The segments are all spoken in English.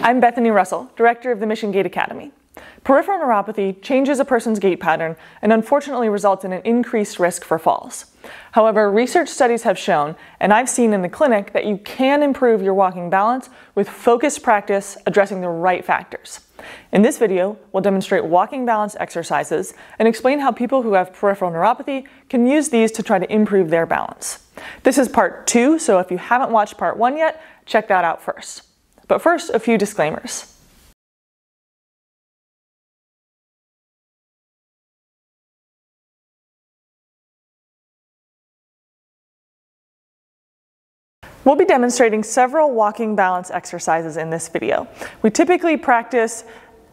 I'm Bethany Russell, Director of the Mission Gait Academy. Peripheral neuropathy changes a person's gait pattern and unfortunately results in an increased risk for falls. However, research studies have shown, and I've seen in the clinic, that you can improve your walking balance with focused practice addressing the right factors. In this video, we'll demonstrate walking balance exercises and explain how people who have peripheral neuropathy can use these to try to improve their balance. This is part 2, so if you haven't watched part 1 yet, check that out first. But first, a few disclaimers. We'll be demonstrating several walking balance exercises in this video. We typically practice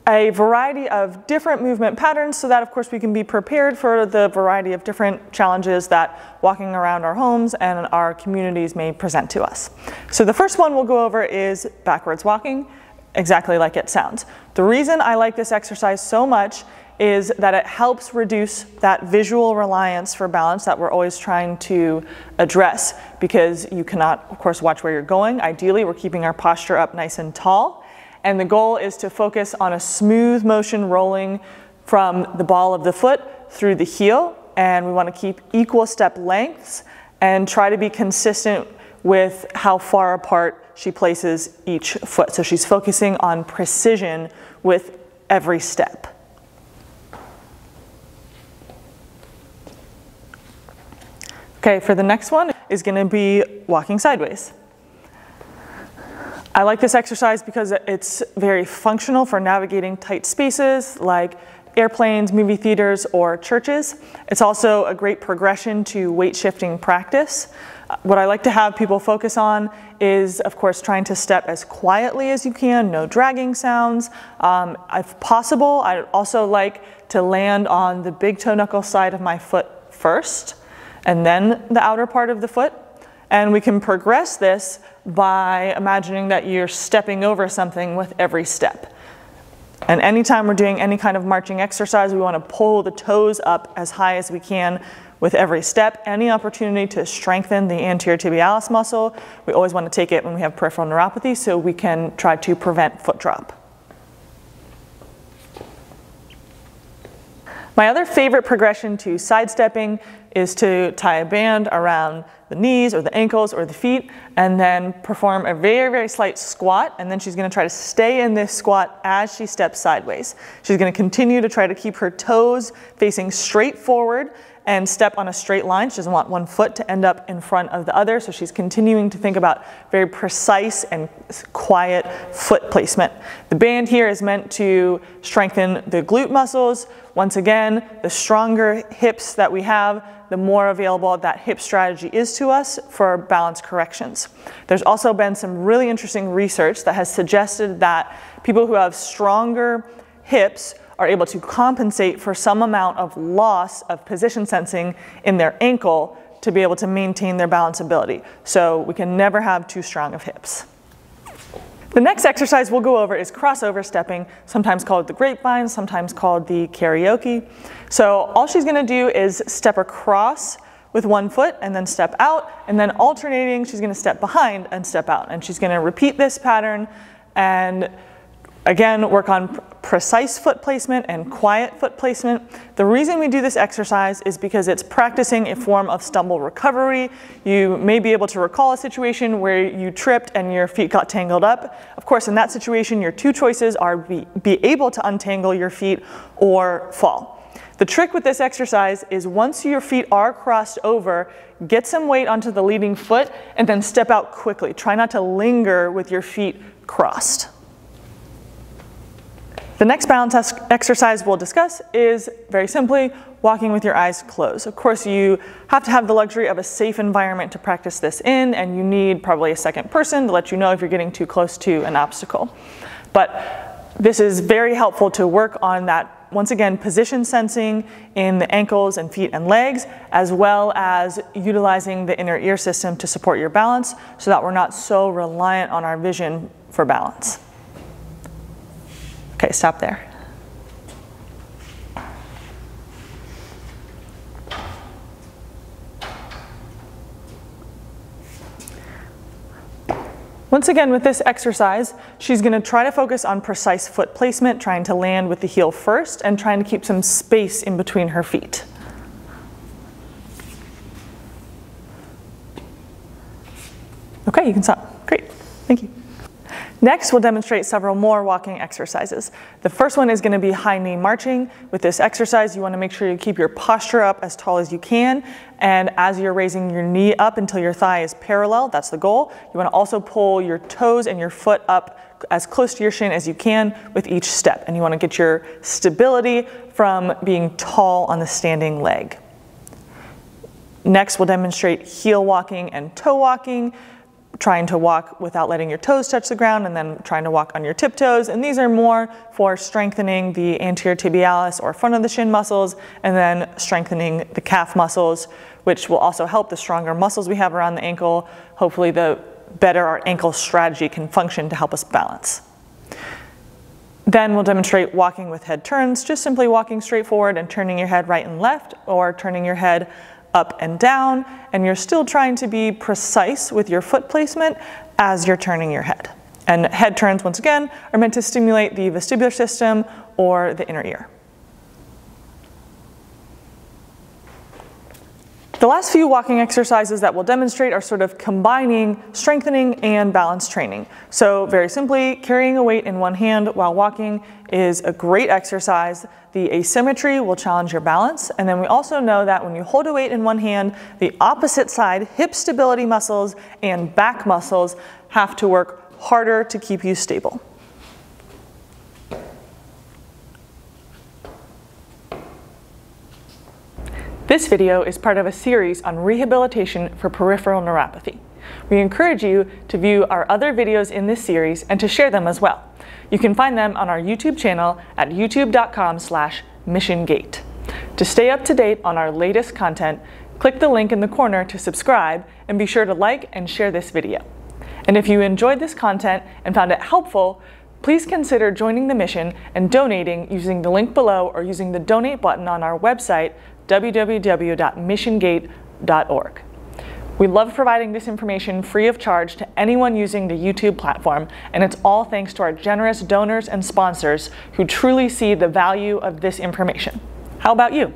a variety of different movement patterns so that, of course, we can be prepared for the variety of different challenges that walking around our homes and our communities may present to us. So the first one we'll go over is backwards walking, exactly like it sounds. The reason I like this exercise so much is that it helps reduce that visual reliance for balance that we're always trying to address, because you cannot, of course, watch where you're going. Ideally, we're keeping our posture up nice and tall. And the goal is to focus on a smooth motion rolling from the ball of the foot through the heel. And we want to keep equal step lengths and try to be consistent with how far apart she places each foot. So she's focusing on precision with every step. Okay, for the next one is going to be walking sideways. I like this exercise because it's very functional for navigating tight spaces like airplanes, movie theaters, or churches. It's also a great progression to weight shifting practice. What I like to have people focus on is, of course, trying to step as quietly as you can, no dragging sounds. If possible, I also like to land on the big toe knuckle side of my foot first, and then the outer part of the foot. And we can progress this by imagining that you're stepping over something with every step. And anytime we're doing any kind of marching exercise, we want to pull the toes up as high as we can with every step. Any opportunity to strengthen the anterior tibialis muscle, we always want to take it when we have peripheral neuropathy so we can try to prevent foot drop. My other favorite progression to sidestepping is to tie a band around the knees or the ankles or the feet and then perform a very, very slight squat, and then she's going to try to stay in this squat as she steps sideways. She's going to continue to try to keep her toes facing straight forward and step on a straight line. She doesn't want one foot to end up in front of the other, so she's continuing to think about very precise and quiet foot placement. The band here is meant to strengthen the glute muscles. Once again, the stronger hips that we have, the more available that hip strategy is to us for balance corrections. There's also been some really interesting research that has suggested that people who have stronger hips are able to compensate for some amount of loss of position sensing in their ankle to be able to maintain their balance ability. So we can never have too strong of hips. The next exercise we'll go over is crossover stepping, sometimes called the grapevine, sometimes called the karaoke. So all she's going to do is step across with one foot and then step out, and then alternating, she's going to step behind and step out. And she's going to repeat this pattern and again work on precise foot placement and quiet foot placement. The reason we do this exercise is because it's practicing a form of stumble recovery. You may be able to recall a situation where you tripped and your feet got tangled up. Of course, in that situation, your two choices are be able to untangle your feet or fall. The trick with this exercise is once your feet are crossed over, get some weight onto the leading foot and then step out quickly. Try not to linger with your feet crossed. The next balance exercise we'll discuss is very simply walking with your eyes closed. Of course, you have to have the luxury of a safe environment to practice this in, and you need probably a second person to let you know if you're getting too close to an obstacle. But this is very helpful to work on that, once again, position sensing in the ankles and feet and legs, as well as utilizing the inner ear system to support your balance so that we're not so reliant on our vision for balance. Okay, stop there. Once again, with this exercise, she's going to try to focus on precise foot placement, trying to land with the heel first and trying to keep some space in between her feet. Okay, you can stop. Great, thank you. Next, we'll demonstrate several more walking exercises. The first one is going to be high knee marching. With this exercise, you want to make sure you keep your posture up as tall as you can, and as you're raising your knee up until your thigh is parallel, that's the goal. You want to also pull your toes and your foot up as close to your shin as you can with each step, and you want to get your stability from being tall on the standing leg. Next, we'll demonstrate heel walking and toe walking, trying to walk without letting your toes touch the ground and then trying to walk on your tiptoes. And these are more for strengthening the anterior tibialis or front of the shin muscles, and then strengthening the calf muscles, which will also help the stronger muscles we have around the ankle. Hopefully the better our ankle strategy can function to help us balance. Then we'll demonstrate walking with head turns, just simply walking straight forward and turning your head right and left, or turning your head up and down, and you're still trying to be precise with your foot placement as you're turning your head. And head turns, once again, are meant to stimulate the vestibular system or the inner ear. The last few walking exercises that we'll demonstrate are sort of combining strengthening and balance training. So very simply, carrying a weight in one hand while walking is a great exercise. The asymmetry will challenge your balance, and then we also know that when you hold a weight in one hand, the opposite side, hip stability muscles and back muscles, have to work harder to keep you stable. This video is part of a series on rehabilitation for peripheral neuropathy. We encourage you to view our other videos in this series and to share them as well. You can find them on our YouTube channel at youtube.com/missiongait. To stay up to date on our latest content, click the link in the corner to subscribe, and be sure to like and share this video. And if you enjoyed this content and found it helpful, please consider joining the mission and donating using the link below or using the donate button on our website, www.missiongait.org. We love providing this information free of charge to anyone using the YouTube platform, and it's all thanks to our generous donors and sponsors who truly see the value of this information. How about you?